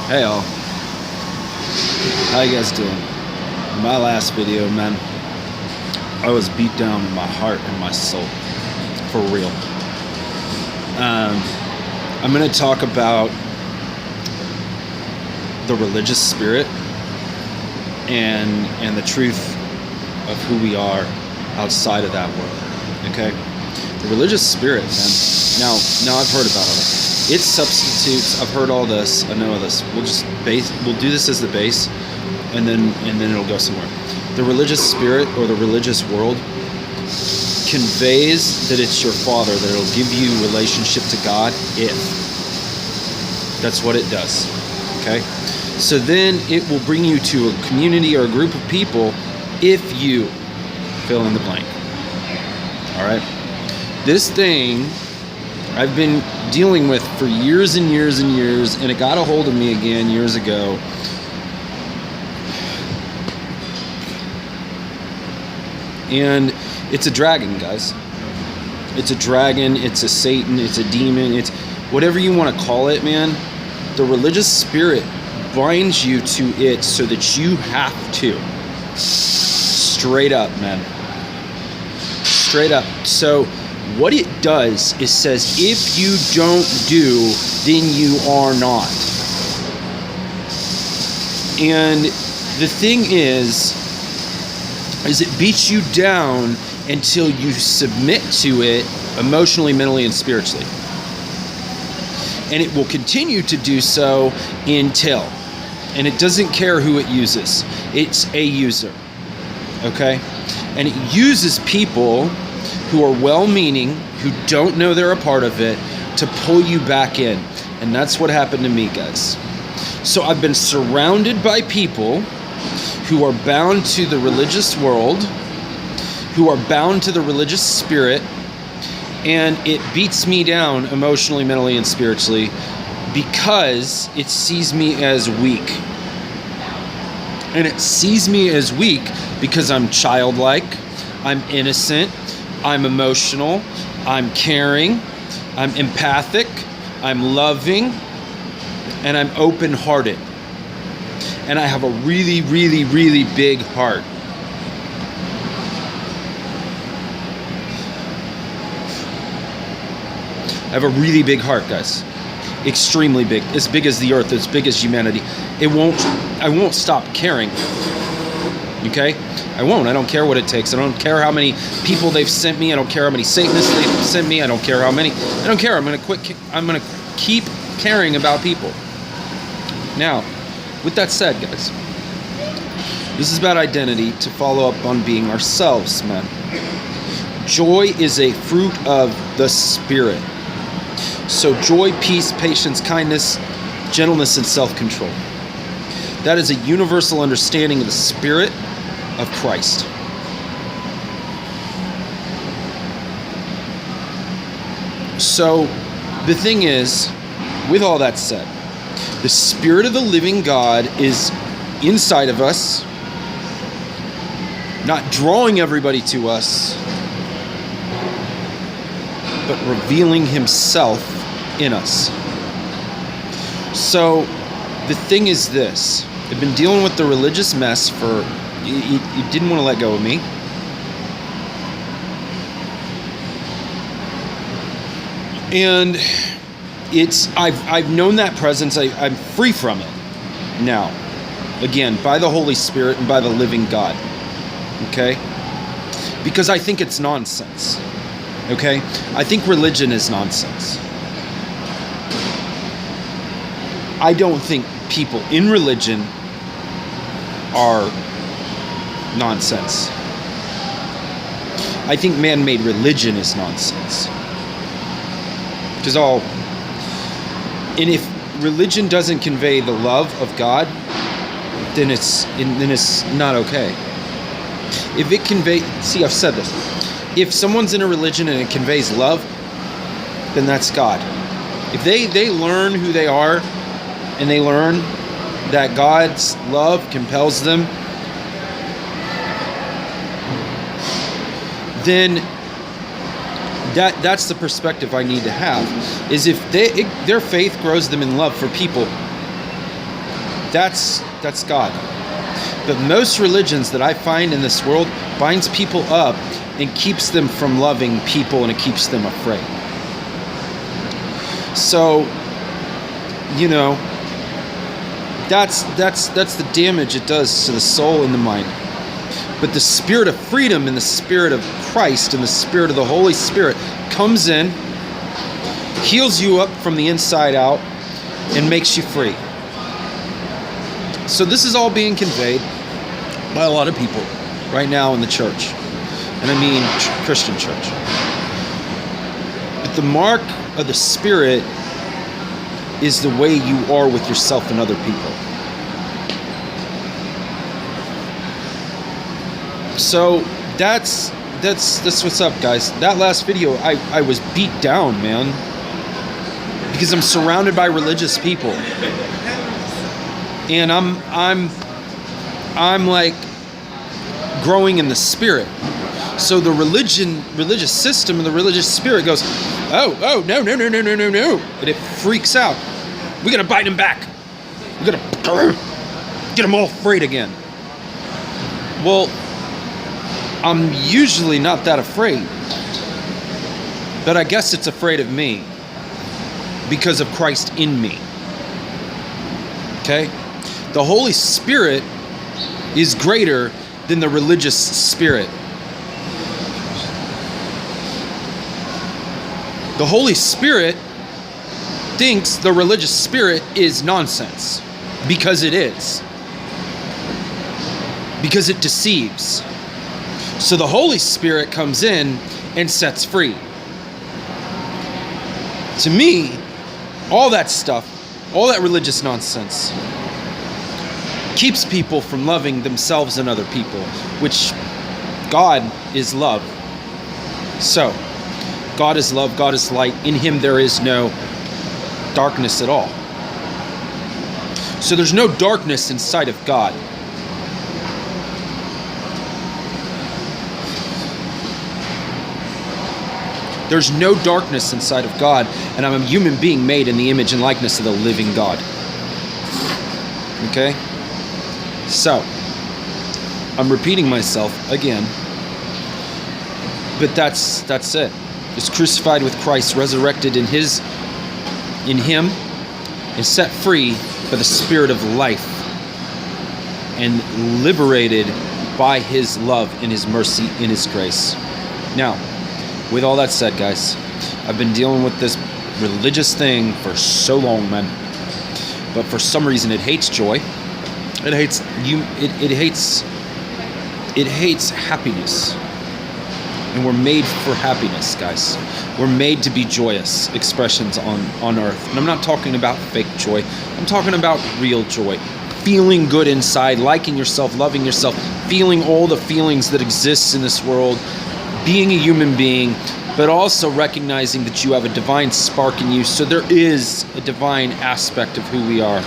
Hey all, how you guys doing? In my last video, man, I was beat down in my heart and my soul, for real. I'm going to talk about the religious spirit and the truth of who we are outside of that world, okay? The religious spirit, man. Now I've heard about it. It substitutes. I've heard all this. I know this. We'll do this as the base, and then it'll go somewhere. The religious spirit or the religious world conveys that it's your father, that it'll give you relationship to God if. That's what it does. Okay? So then it will bring you to a community or a group of people if you fill in the blank. All right? This thing I've been dealing with for years and years and years, and it got a hold of me again years ago. And it's a dragon, guys. It's a dragon, it's a Satan, it's a demon, it's whatever you want to call it, man. The religious spirit binds you to it so that you have to. Straight up, man. Straight up. So what it does is says, if you don't do, then you are not. And the thing is it beats you down until you submit to it emotionally, mentally, and spiritually. And it will continue to do so until. And it doesn't care who it uses. It's a user. Okay? And it uses people who are well-meaning, who don't know they're a part of it, to pull you back in. And that's what happened to me, guys. So I've been surrounded by people who are bound to the religious world, who are bound to the religious spirit, and it beats me down emotionally, mentally, and spiritually because it sees me as weak. And it sees me as weak because I'm childlike, I'm innocent, I'm emotional, I'm caring, I'm empathic, I'm loving, and I'm open-hearted. And I have a really, really, really big heart. I have a really big heart, guys. Extremely big. As big as the earth, as big as humanity. I won't stop caring. Okay? I won't. I don't care what it takes. I don't care how many people they've sent me. I don't care how many Satanists they've sent me. I don't care how many. I don't care. I'm going to keep caring about people. Now, with that said, guys, this is about identity, to follow up on being ourselves, man. Joy is a fruit of the Spirit. So joy, peace, patience, kindness, gentleness, and self-control. That is a universal understanding of the Spirit of Christ. So the thing is, with all that said, the Spirit of the living God is inside of us, not drawing everybody to us, but revealing Himself in us. So the thing is this. I've been dealing with the religious mess for... You didn't want to let go of me. And I've known that presence. I'm free from it now. Again, by the Holy Spirit and by the living God. Okay? Because I think it's nonsense. Okay? I think religion is nonsense. I don't think people in religion are nonsense. I think man-made religion is nonsense. And if religion doesn't convey the love of God, then it's not okay. If it I've said this. If someone's in a religion and it conveys love, then that's God. If they learn who they are, and they learn that God's love compels them, then that's the perspective I need to have. Is if their faith grows them in love for people, That's God. But most religions that I find in this world binds people up and keeps them from loving people, and it keeps them afraid. So, you know, that's the damage it does to the soul and the mind. But the spirit of freedom and the spirit of Christ and the spirit of the Holy Spirit comes in, heals you up from the inside out, and makes you free. So this is all being conveyed by a lot of people right now in the church. And I mean Christian church. But the mark of the Spirit is the way you are with yourself and other people. So that's what's up, guys. That last video, I was beat down, man, because I'm surrounded by religious people, and I'm like growing in the Spirit. So the religious system and the religious spirit goes, oh, no, and it freaks out. We gotta bite him back. We gotta get them all afraid again. Well, I'm usually not that afraid, but I guess it's afraid of me because of Christ in me. Okay? The Holy Spirit is greater than the religious spirit. The Holy Spirit thinks the religious spirit is nonsense, because it is. Because it deceives. So the Holy Spirit comes in and sets free. To me, all that stuff, all that religious nonsense, keeps people from loving themselves and other people, which God is love. So, God is love, God is light. In Him there is no darkness at all. So there's no darkness inside of God. There's no darkness inside of God, and I'm a human being made in the image and likeness of the living God. Okay? So, I'm repeating myself again, but that's it. Is crucified with Christ, resurrected in Him, and set free by the Spirit of life, and liberated by His love and His mercy and His grace. Now, with all that said, guys, I've been dealing with this religious thing for so long, man. But for some reason, it hates joy. It hates you. It hates happiness. And we're made for happiness, guys. We're made to be joyous expressions on earth. And I'm not talking about fake joy. I'm talking about real joy. Feeling good inside, liking yourself, loving yourself, feeling all the feelings that exist in this world, being a human being, but also recognizing that you have a divine spark in you. So there is a divine aspect of who we are.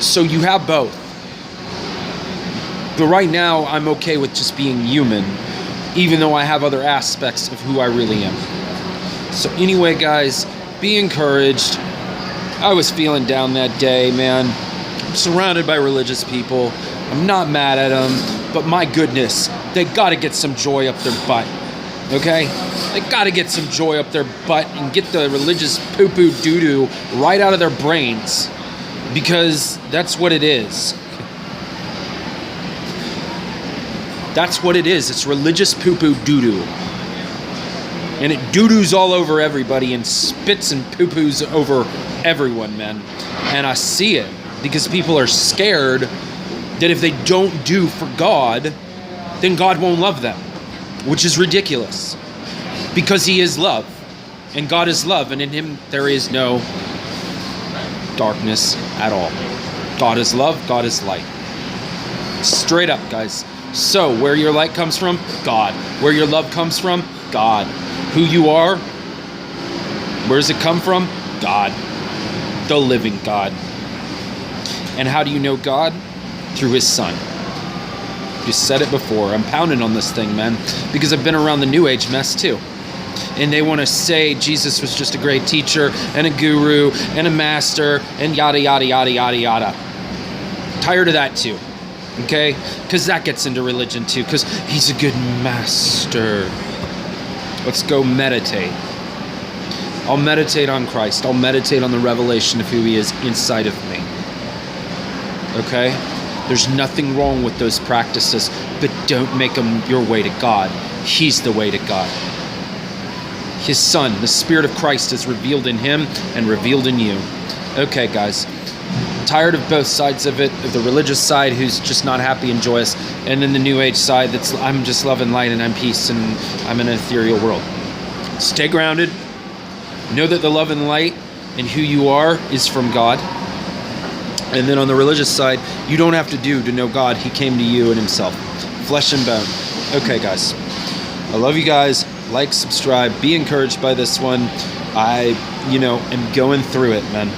So you have both. But right now, I'm okay with just being human, even though I have other aspects of who I really am. So anyway, guys, be encouraged. I was feeling down that day, man. I'm surrounded by religious people. I'm not mad at them, but my goodness, they gotta get some joy up their butt, okay? They gotta get some joy up their butt and get the religious poo-poo doo-doo right out of their brains, because that's what it is. That's what it is. It's religious poo-poo doo-doo. And it doo-doos all over everybody and spits and poo-poos over everyone, man. And I see it because people are scared that if they don't do for God, then God won't love them, which is ridiculous. Because He is love. And God is love. And in Him there is no darkness at all. God is love. God is light. Straight up, guys. So, where your light comes from? God. Where your love comes from? God. Who you are? Where does it come from? God. The living God. And how do you know God? Through His Son. Just said it before. I'm pounding on this thing, man, because I've been around the New Age mess too. And they want to say Jesus was just a great teacher and a guru and a master and yada, yada, yada, yada, yada. Tired of that too. Okay? Because that gets into religion too. Because he's a good master. Let's go meditate. I'll meditate on Christ. I'll meditate on the revelation of who he is inside of me. Okay? There's nothing wrong with those practices, but don't make them your way to God. He's the way to God. His Son, the Spirit of Christ, is revealed in him and revealed in you. Okay, guys. Tired of both sides of it, of the religious side who's just not happy and joyous, and then the New Age side that's I'm just love and light and I'm peace and I'm in an ethereal world. Stay grounded. Know that the love and light and who you are is from God. And then on the religious side, you don't have to do to know God. He came to you in himself. Flesh and bone. Okay, guys. I love you guys. Like, subscribe. Be encouraged by this one. I, am going through it, man.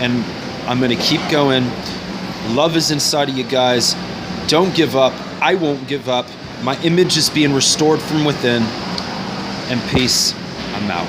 And I'm going to keep going. Love is inside of you guys. Don't give up. I won't give up. My image is being restored from within. And peace. I'm out.